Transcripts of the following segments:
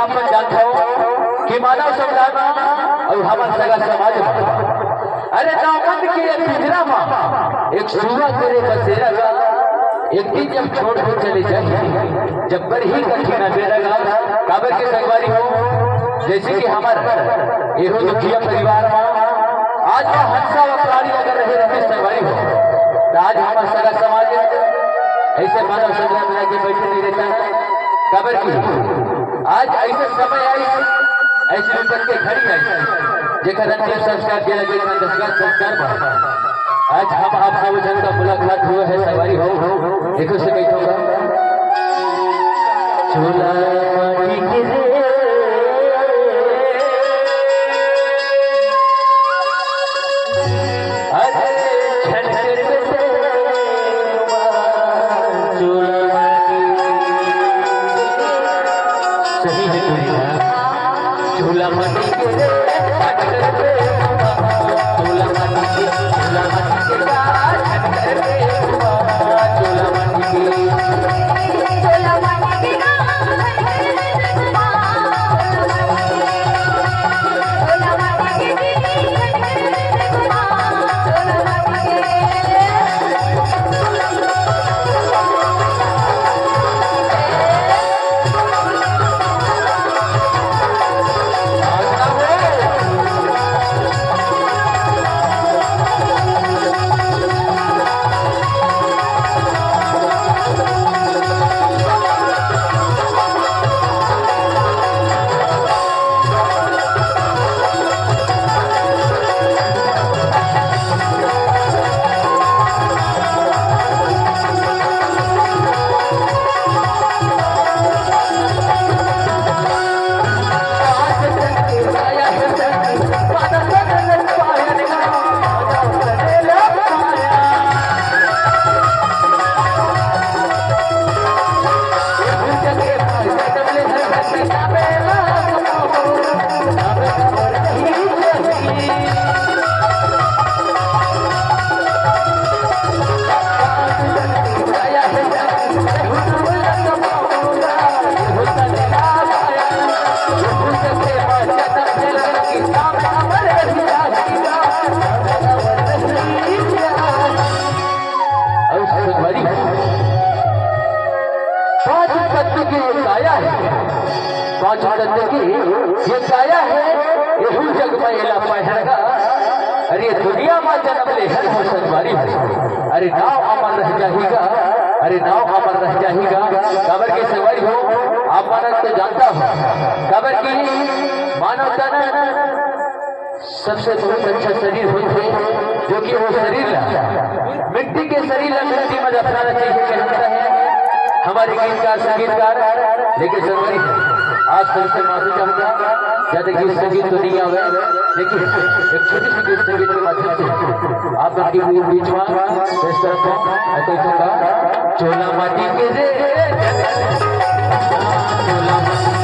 आप लोग जानते हो कि मानव समुदाय और हमारा सगा समाज अरे दामन के पिंजरा में एक सुबह तेरे बसेरा का एक दिन जब छोड़ कर चले जाए जब बड़ी ही कठिन बेरा काबर के संगवारी हो जैसे कि हमारा एहो दुखिया परिवार में आज हंसा व प्राणी अगर रहे रहते संगवारी हो तो आज हमारा सगा समाज ऐसे मानव संग्राम में आके बैठे नहीं रहता है काबर की आज ऐसे समय आई ऐसे विपत्ति खड़ी आई जेकर अंतिम संस्कार दिया जेकर संस्कार आज हम आप सब जन का मुलाकात हुआ है सवारी हो देखो से कहीं होगा चोला माटी के झूला माटी के ये काया है यहू जग में एला पहरगा अरे दुनिया में जन्म ले हर हो संगवारी अरे नाव अमर रह जाएगा अरे नाव अमर रह जाएगा काबर के संगवारी हो आप मानव तो जानता हो काबर की मानव तन सबसे बहुत अच्छा शरीर होते जो कि वो शरीर मिट्टी के शरीर मिट्टी में दफनाना चाहिए कहता है हमारे गीतकार संगीतकार लेकिन संगवारी आज सबसे माफी चाहूंगा ज्यादा गीत संगीत तो नहीं आवे लेकिन एक छोटी सी गीत संगीत के माध्यम से आप उनकी बीच में इस तरह को कहूंगा चोला माटी के रे चोला माटी के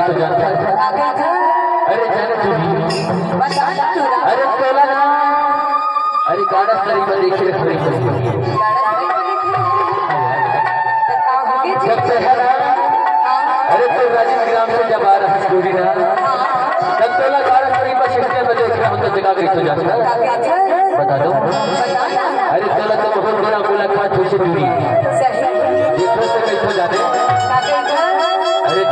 तो जानता है अरे जाने तू अरे तोला अरे गाड़ा सरी पर देखे खड़ी जब शहर अरे तो राजीव ग्राम से जब आ रहा है स्टोरी ना तब तोला गाड़ा सरी पर शिक्षण में देख रहा हूँ तो जगह गई तो जानता बता दो अरे तोला तो बहुत बड़ा मुलाकात हुई से दूरी देखो से कहीं तो जाने अरे